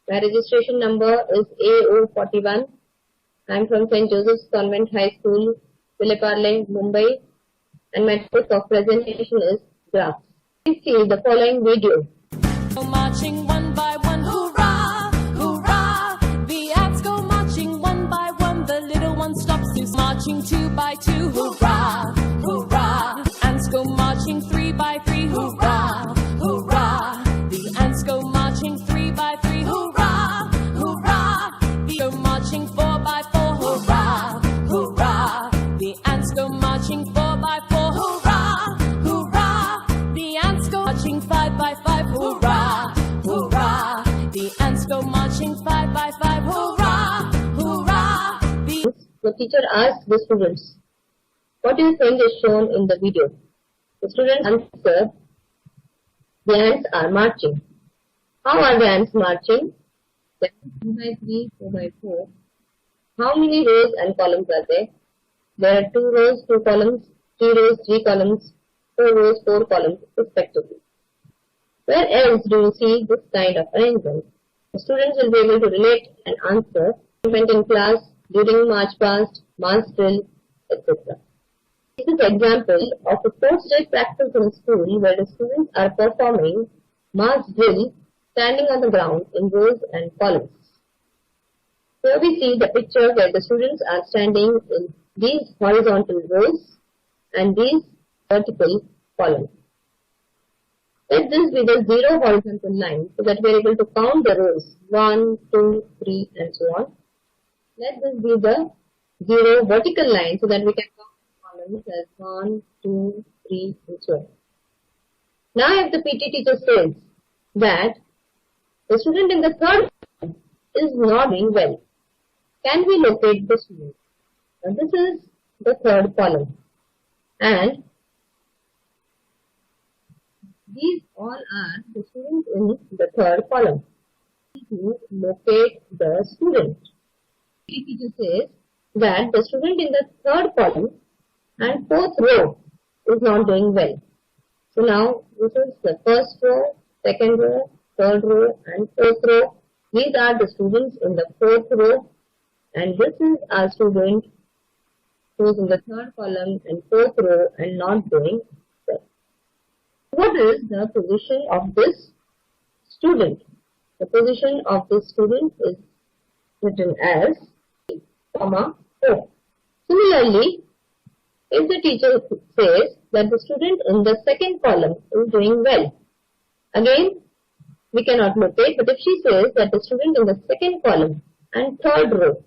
My registration number is AO41. I am from St. Joseph's Convent High School, Vileparle, Mumbai, and my topic of presentation is graphs. Please see the following video. Marching one by one, hurrah, hurrah. The ants go marching one by one. The little one stops, is marching two by two, hurrah, hurrah. Ants go marching three by three, hurrah, hurrah. The ants go marching three by three, hurrah, hurrah. They go marching four by four, hurrah, hurrah. The ants go marching four by four, hurrah, hurrah. The ants go marching five by five, hurrah, hurrah. The ants go marching five by five, hurrah, hurrah. The teacher asked the students, what do you think is shown in the video? The students answered, the ants are marching. How are the ants marching? 2 by 3, 4 by 4. How many rows and columns are there? There are 2 rows, 2 columns, 3 rows, 3 columns, 4 rows, 4 columns respectively. Where else do you see this kind of arrangement? The students will be able to relate and answer event in class, during march past, mass drill, etc. This is an example of a post-day practice in school where the students are performing mass drill standing on the ground in rows and columns. Here we see the picture where the students are standing in these horizontal rows and these vertical columns. Let this be the 0 horizontal line so that we are able to count the rows 1, 2, 3 and so on. Let this be the 0 vertical line so that we can count the columns as 1, 2, 3 and so on. Now if the PT teacher says that the student in the third column is not doing well, can we locate the student? Now this is the third column and these all are the students in the third column. To locate the student, the teacher says that the student in the third column and fourth row is not doing well. So now this is the first row, second row, third row and fourth row. These are the students in the fourth row and this is our student who is in the third column and fourth row and not doing well. What is the position of this student? The position of this student is written as comma 4. Similarly, if the teacher says that the student in the second column is doing well, again we cannot locate, but if she says that the student in the second column and third row,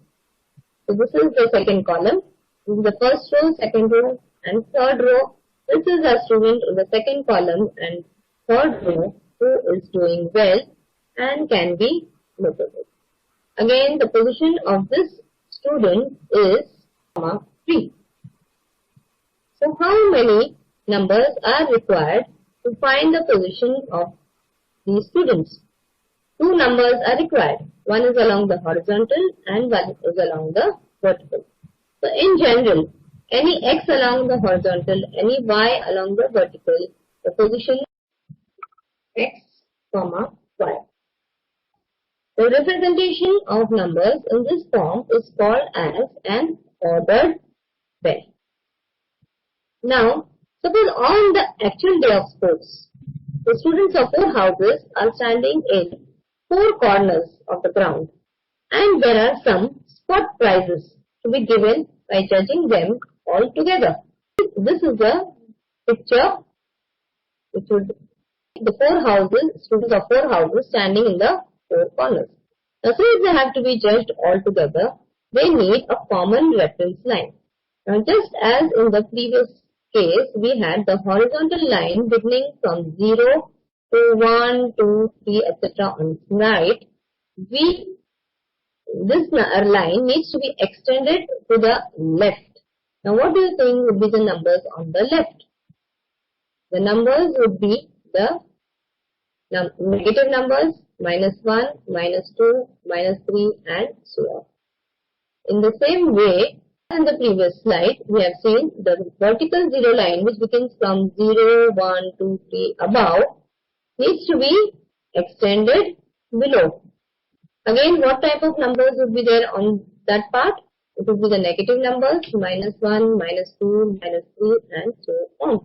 so this is the second column, this is the first row, second row and third row, this is a student in the second column and third row who is doing well and can be located. Again, the position of this student is 3. So how many numbers are required to find the position of these students? 2 numbers are required. One is along the horizontal and one is along the vertical. So in general, any x along the horizontal, any y along the vertical, the position x, y. The representation of numbers in this form is called as an ordered pair. Now, suppose on the actual day of sports, the students of 4 houses are standing in 4 corners of the ground and there are some spot prizes to be given by judging them all together. This is a picture which would the 4 houses, students of 4 houses standing in the 4 corners. Now since they have to be judged all together, they need a common reference line. Now just as in the previous case, we had the horizontal line beginning from 0 to 1, 2, 3, etc. on its right. This line needs to be extended to the left. Now what do you think would be the numbers on the left? The numbers would be the negative numbers, -1, -2, -3 and so on. In the same way, in the previous slide, we have seen the vertical 0 line which begins from 0, 1, 2, 3 above needs to be extended below. Again, what type of numbers would be there on that part? It would be the negative numbers, -1, -2, -3 and so on.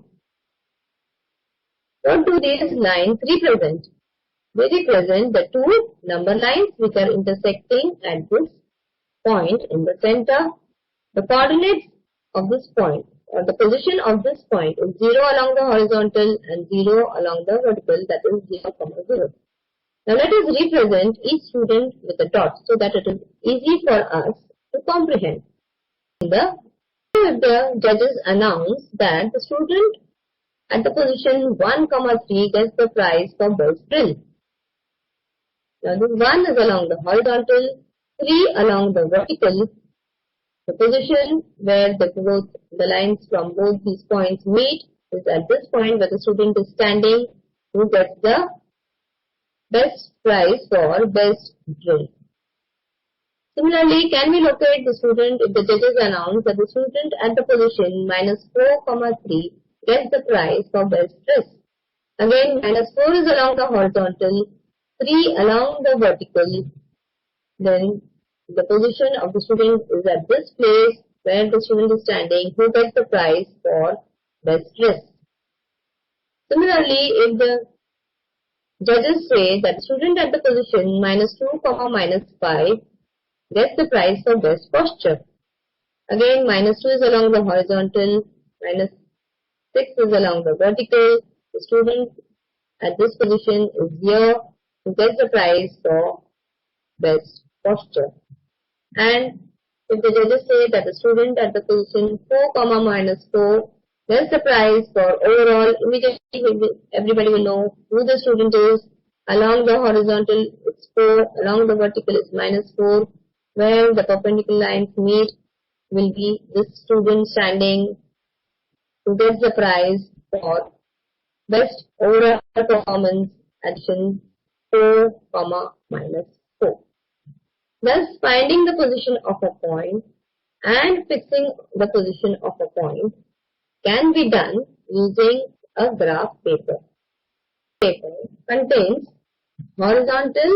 What do these lines represent? They represent the two number lines which are intersecting at this point in the center. The coordinates of this point or the position of this point is 0 along the horizontal and 0 along the vertical, that is 0, 0. Now let us represent each student with a dot so that it is easy for us to comprehend. If the judges announce that the student at the position 1, 3 gets the prize for best drill. Now this 1 is along the horizontal, 3 along the vertical. The position where the lines from both these points meet is at this point where the student is standing, who gets the best prize for best drill. Similarly, can we locate the student if the judges announce that the student at the position -4, 3 gets the prize for best dress? Again, -4 is along the horizontal, 3 along the vertical. Then the position of the student is at this place where the student is standing, who gets the prize for best dress. Similarly, if the judges say that the student at the position -2, -5 gets the prize for best posture. Again, -2 is along the horizontal, -6 is along the vertical. The student at this position is here, who gets the prize for best posture. And if the judges say that the student at the position 4, -4 gets the prize for overall, immediately everybody will know who the student is. Along the horizontal it's 4, along the vertical it's -4. Where the perpendicular lines meet will be this student standing, who gets the prize for best overall performance addition 4, -4. Thus, finding the position of a point and fixing the position of a point can be done using a graph paper. Paper contains horizontal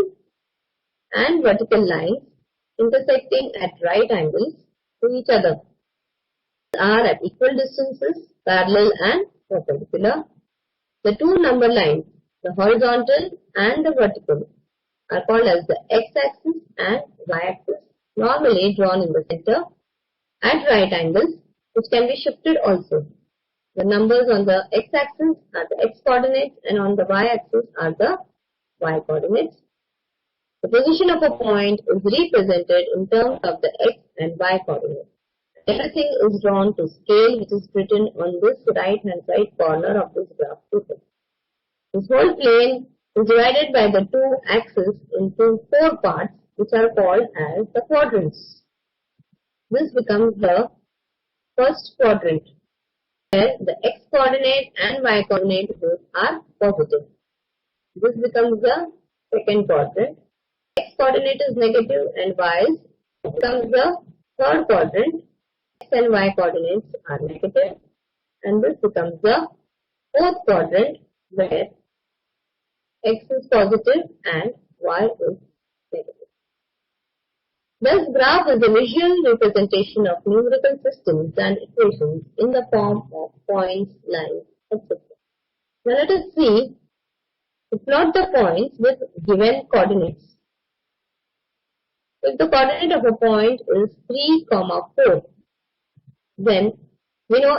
and vertical lines intersecting at right angles to each other. Are at equal distances, parallel and perpendicular. The two number lines, the horizontal and the vertical, are called as the x-axis and y-axis, normally drawn in the center at right angles, which can be shifted also. The numbers on the x-axis are the x-coordinates and on the y-axis are the y-coordinates. The position of a point is represented in terms of the x and y coordinates. Everything is drawn to scale, which is written on this right hand side corner of this graph paper. This whole plane is divided by the two axes into 4 parts, which are called as the quadrants. This becomes the first quadrant, where the x coordinate and y coordinate both are positive. This becomes the second quadrant. X coordinate is negative and y becomes the third quadrant. X and y coordinates are negative, and this becomes the fourth quadrant where x is positive and y is negative. This graph is a visual representation of numerical systems and equations in the form of points, lines, etc. Now let us see to plot the points with given coordinates. If the coordinate of a point is 3, 4, then we know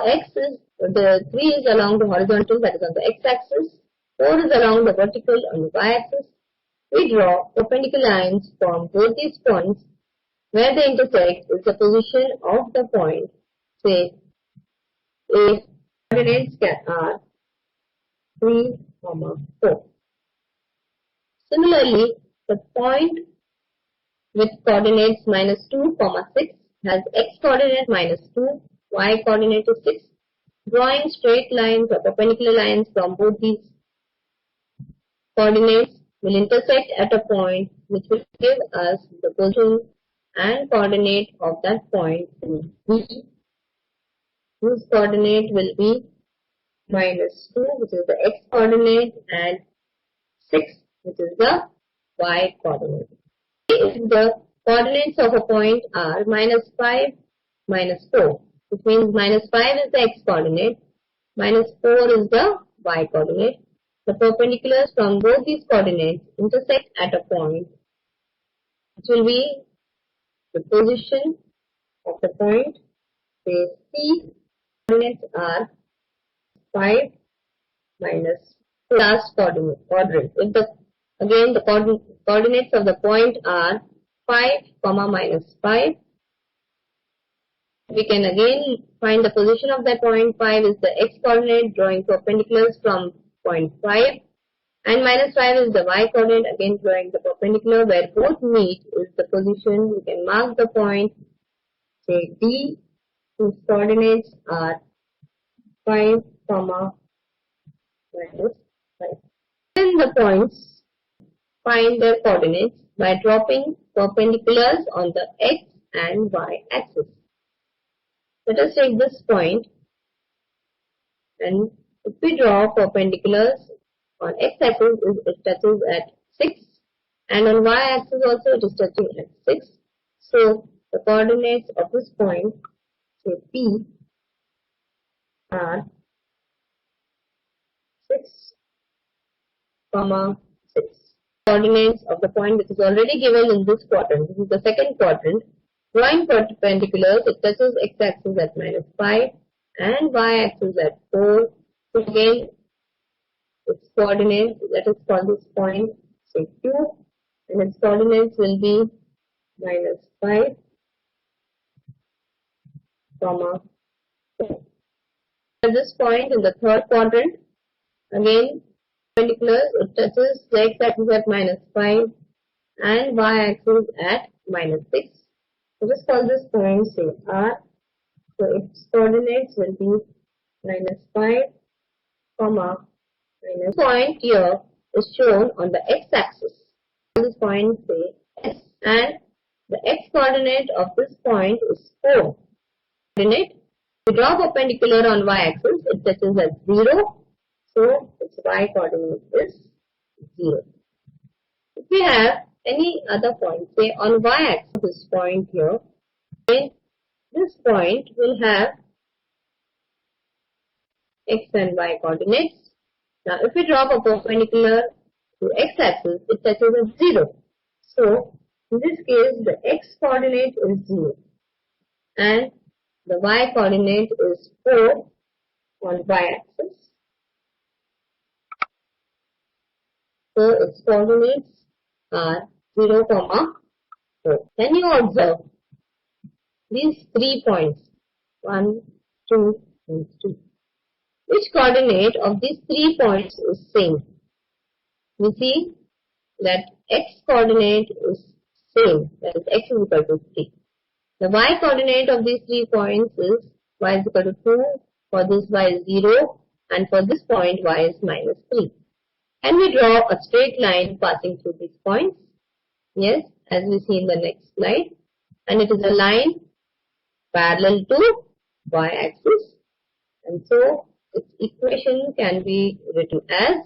the 3 is along the horizontal, that is on the x-axis, 4 is along the vertical on the y-axis. We draw perpendicular lines from both these points. Where they intersect is the position of the point. Say, if coordinates are 3, 4. Similarly, the point with coordinates -2, 6 has x coordinate -2, y coordinate is 6. Drawing straight lines or perpendicular lines from both these coordinates will intersect at a point which will give us the position and coordinate of that point in B, whose coordinate will be -2, which is the x coordinate, and 6, which is the y coordinate. If the coordinates of a point are minus 5, minus 4, which means minus 5 is the x coordinate, minus 4 is the y coordinate. The perpendiculars from both these coordinates intersect at a point, which will be the position of the point. Say C coordinates are 5 minus last quadrant. If the coordinates of the point are 5, minus 5, we can again find the position of that point. 5 is the x coordinate, drawing perpendiculars from point 5, and minus 5 is the y coordinate, again drawing the perpendicular where both meet is the position. We can mark the point, say D, whose coordinates are 5, minus 5. Then the points find their coordinates by dropping perpendiculars on the x and y axis. Let us take this point, and if we draw perpendiculars on x axis, it touches at 6, and on y axis also it is touching at 6. So the coordinates of this point, say P, are 6, 6. Coordinates of the point which is already given in this quadrant. This is the second quadrant. Drawing perpendiculars, it touches x-axis at minus 5 and y-axis at 4. So again, its coordinates, let us call this point, say Q, and its coordinates will be minus 5, 4. At this point in the third quadrant, again, perpendiculars, it touches the x-axis at minus 5 and y-axis at minus 6. So just call this point, say R. So its coordinates will be minus 5, minus. This point here is shown on the x-axis. This point, say S, and the x-coordinate of this point is 4. Coordinate. We draw perpendicular on y-axis, it touches at 0. So its y-coordinate is 0. If we have any other point, say on y-axis, this point here, then this point will have x and y coordinates. Now if we draw a perpendicular to x-axis, it touches at 0. So in this case, the x-coordinate is 0 and the y-coordinate is 4 on y-axis. So its coordinates are 0, 4. Can you observe these 3 points, 1, 2, and 3? Which coordinate of these 3 points is same? We see that x coordinate is same, that is x is equal to 3. The y coordinate of these 3 points is y is equal to 2, for this y is 0, and for this point y is minus 3. Can we draw a straight line passing through these points? Yes, as we see in the next slide. And it is a line parallel to y-axis. And so its equation can be written as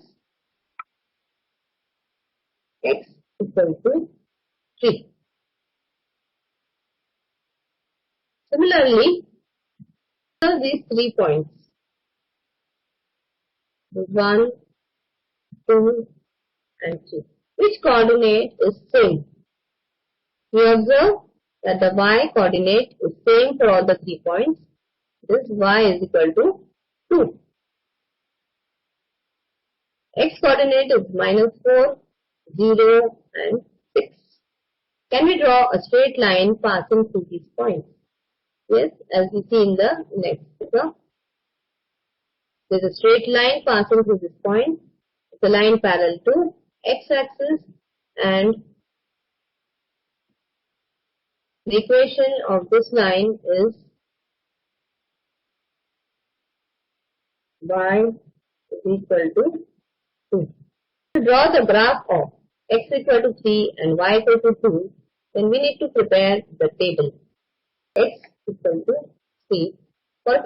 x equal to 3. Similarly, these 3 points, 1, 2, and 3. Which coordinate is same? We observe that the y coordinate is same for all the 3 points. This y is equal to 2. X coordinate is minus 4, 0, and 6. Can we draw a straight line passing through these points? Yes, as we see in the next figure. There is a straight line passing through this point. It's a line parallel to x-axis, and the equation of this line is y is equal to 2. To draw the graph of x equal to 3 and y equal to 2, then we need to prepare the table. X equal to 3. For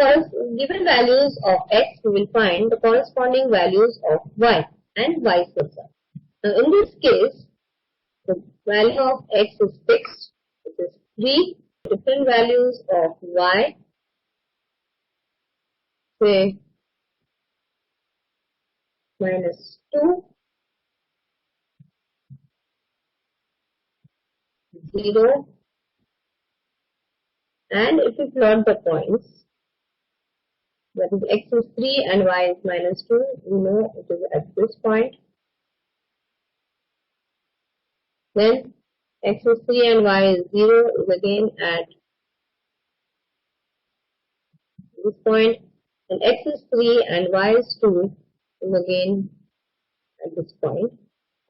given values of x, we will find the corresponding values of y and vice versa. Now in this case, the value of x is fixed, which is 3. Different values of y, say -2, 0, and if we plot the points, that is x is 3 and y is -2, we know it is at this point. Then x is 3 and y is 0 is again at this point, and x is 3 and y is 2 is again at this point.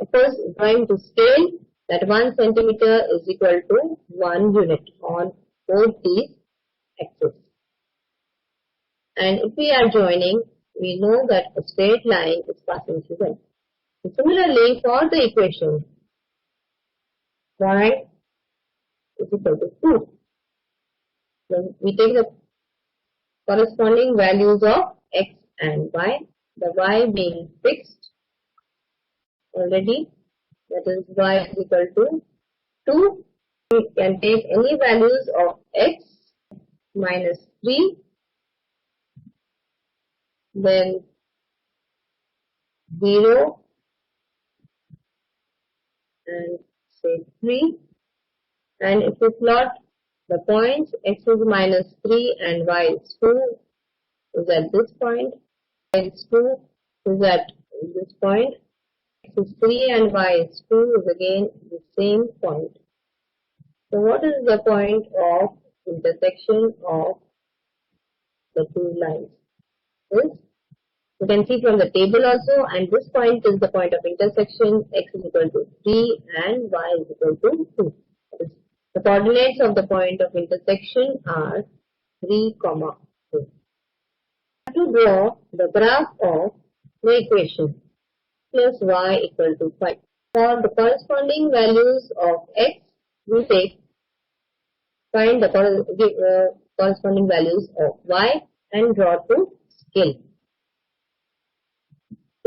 Of course, drawing to scale, that 1 centimeter is equal to 1 unit on both these axes. And if we are joining, we know that a straight line is passing through them. And similarly, for the equation y is equal to 2, then we take the corresponding values of x and y, the y being fixed already, that is y is equal to 2. We can take any values of x -3, then 0 and say 3, and if we plot the points, x is -3 and y is 2 is at this point, y is 2 is at this point, x is 3 and y is 2 is again the same point. So what is the point of intersection of the two lines? This you can see from the table also, and this point is the point of intersection. X is equal to 3 and y is equal to 2. The coordinates of the point of intersection are 3, 2. To draw the graph of the equation plus y equal to 5. For the corresponding values of x, we find the corresponding values of y and draw to scale.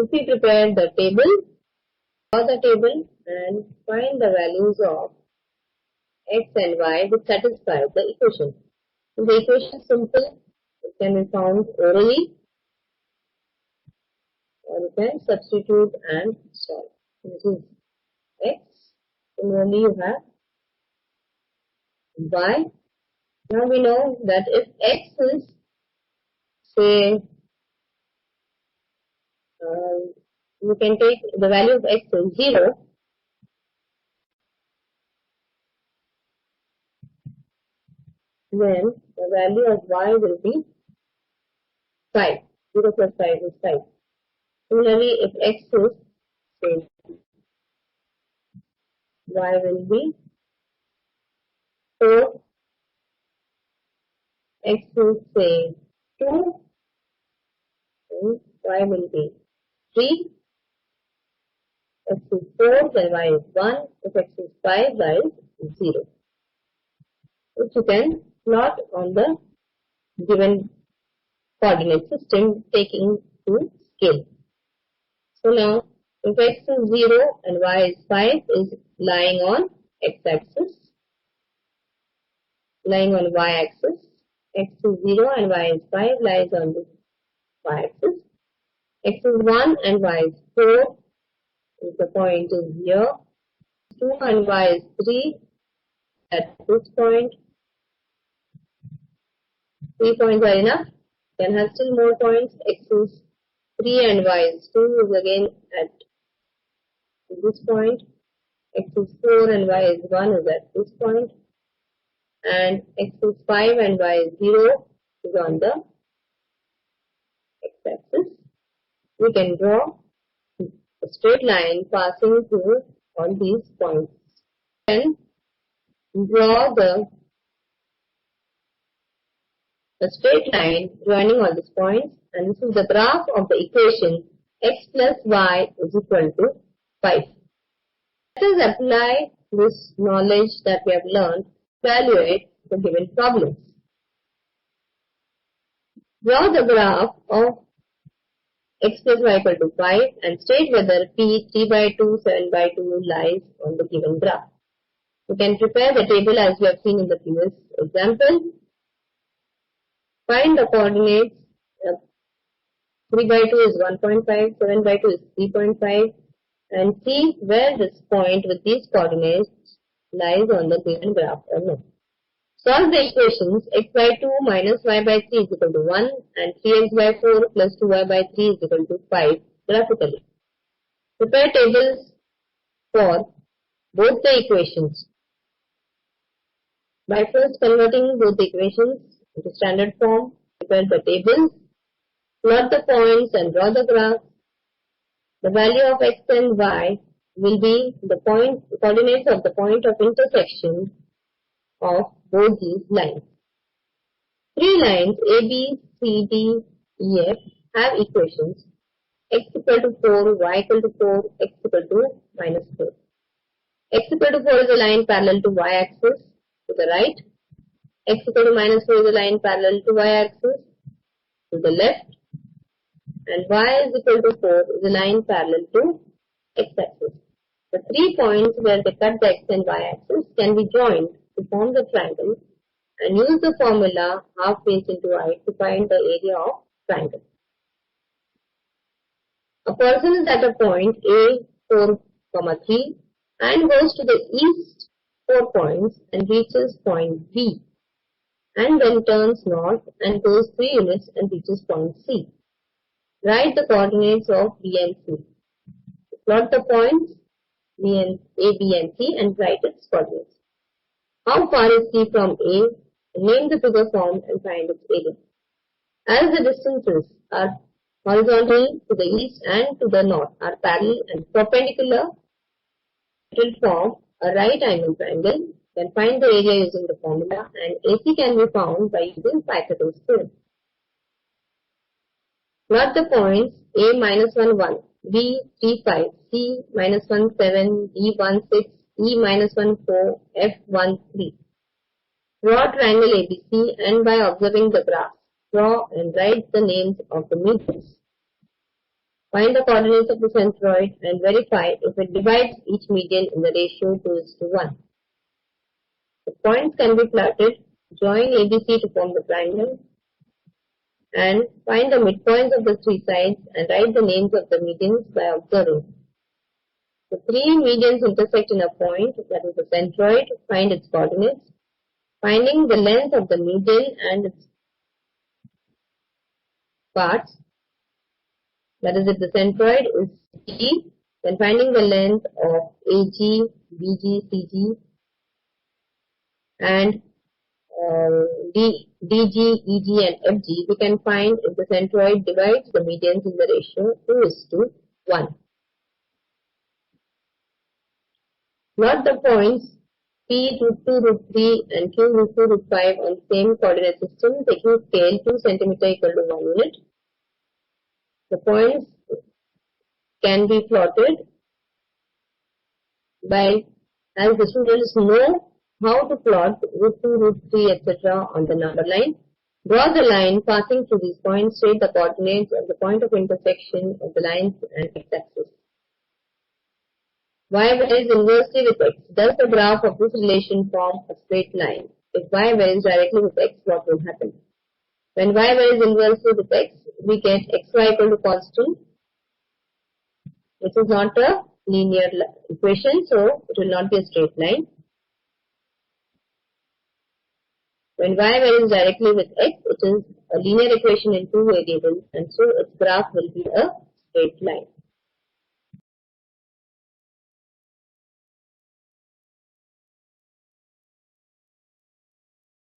If we prepare the table, draw the table and find the values of x and y which satisfy the equation. So the equation is simple. It can be found orally, or you can substitute and solve. This is x. Similarly, you have y. Now we know that if x is, say, you can take the value of x is 0, then the value of y will be 5. 0 plus 5 is 5. Similarly, if x is, say, y will be 4, x is, say, 2, and y will be 3, x is 4, then y is 1, if x is 5, y is 0. Which you can plot on the given coordinate system taking to scale. So now, if x is 0 and y is 5 is lying on x-axis, lying on y-axis, x is 0 and y is 5 lies on the y-axis, x is 1 and y is 4, if the point is here, 2 and y is 3 at this point. 3 points are enough. Can have still more points. X is 3 and y is 2 is again at this point. X is 4 and y is 1 is at this point. And x is 5 and y is 0 is on the x-axis. We can draw a straight line passing through all these points. Then draw a straight line joining all these points, and this is the graph of the equation x plus y is equal to 5. Let us apply this knowledge that we have learned to evaluate the given problems. Draw the graph of x plus y equal to 5 and state whether p 3 by 2, 7 by 2 lies on the given graph. You can prepare the table as we have seen in the previous example. Find the coordinates. 3 by 2 is 1.5, 7 by 2 is 3.5, and see where this point with these coordinates lies on the given graph or not. Solve the equations x by 2 minus y by 3 is equal to 1 and 3x by 4 plus 2y by 3 is equal to 5 graphically. Prepare tables for both the equations. By first converting both the equations into standard form, prepare the tables, plot the points and draw the graph. The value of x and y will be the coordinates of the point of intersection of both these lines. Three lines A, B, C, D, E, F have equations x equal to 4, y equal to 4, x equal to minus 4. X equal to 4 is a line parallel to y axis to the right. X equal to minus 4 is a line parallel to y axis to the left. And y is equal to 4 is a line parallel to x axis. The 3 points where they cut the x and y axis can be joined to form the triangle and use the formula half base into height to find the area of triangle. A person is at a point A 4, 3 and goes to the east 4 points and reaches point B and then turns north and goes 3 units and reaches point C. Write the coordinates of B and C. Plot the points A, B and C and write its coordinates. How far is C from A? Name the figure form and find its area. As the distances are horizontal to the east and to the north are parallel and perpendicular, it will form a right angle triangle. You can find the area using the formula and AC can be found by using Pythagoras theorem. Plot the points A minus 1, 1, B 3, 5, C minus 1, 7, D 1, 6, E minus 1, 4, F 1, 3. Draw triangle ABC and by observing the graph, draw and write the names of the medians. Find the coordinates of the centroid and verify if it divides each median in the ratio 2:1. The points can be plotted, join ABC to form the triangle and find the midpoints of the three sides and write the names of the medians by observing. The three medians intersect in a point, that is the centroid, find its coordinates. Finding the length of the median and its parts, that is if the centroid is G, then finding the length of AG, BG, CG and DG, EG and FG, we can find if the centroid divides the medians in the ratio 2:1. Plot the points P √2, √3 and Q √2, √5 on same coordinate system taking scale 2 cm equal to 1 unit. The points can be plotted by, as the students know how to plot √2, √3 etc. on the number line. Draw the line passing through these points, state the coordinates of the point of intersection of the lines and x-axis. Y varies inversely with x. Does the graph of this relation form a straight line? If y varies directly with x, what will happen? When y varies inversely with x, we get xy equal to constant, which is not a linear equation, so it will not be a straight line. When y varies directly with x, it is a linear equation in two variables, and so its graph will be a straight line.